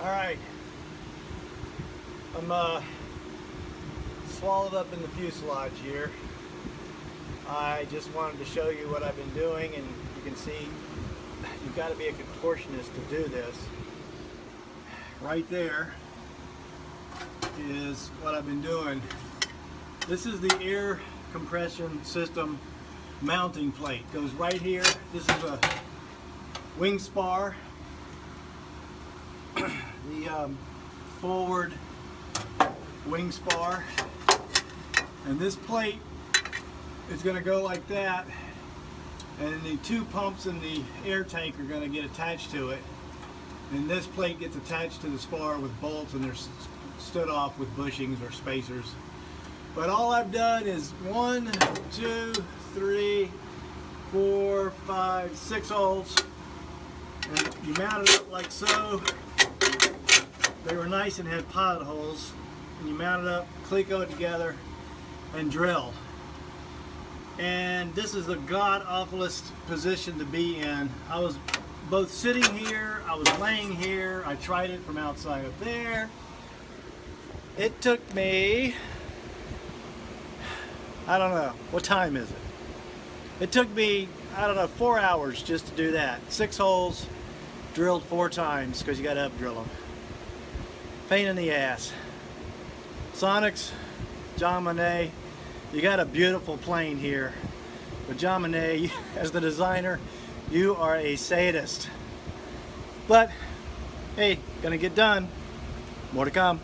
Alright, I'm swallowed up in the fuselage here. I just wanted to show you what I've been doing, and you can see you've got to be a contortionist to do this. Right there is what I've been doing. This is the air compression system mounting plate. Goes right here. This is a wing spar. The forward wing spar, and this plate is going to go like that, and the two pumps in the air tank are going to get attached to it, and this plate gets attached to the spar with bolts, and they're stood off with bushings or spacers. But all I've done is 1, 2, 3, 4, 5, 6 holes, and you mount it up like so. They were nice and had pilot holes, and you mount it up, Cleco it together, and drill. And this is the god-awfulest position to be in. I was both sitting here, I was laying here, I tried it from outside up there. It took me, I don't know, what time is it? It took me, I don't know, 4 hours just to do that. 6 holes, drilled 4 times, because you got to up-drill them. Pain in the ass. Sonics, John Monet, you got a beautiful plane here. But John Monet, as the designer, you are a sadist. But, hey, gonna get done. More to come.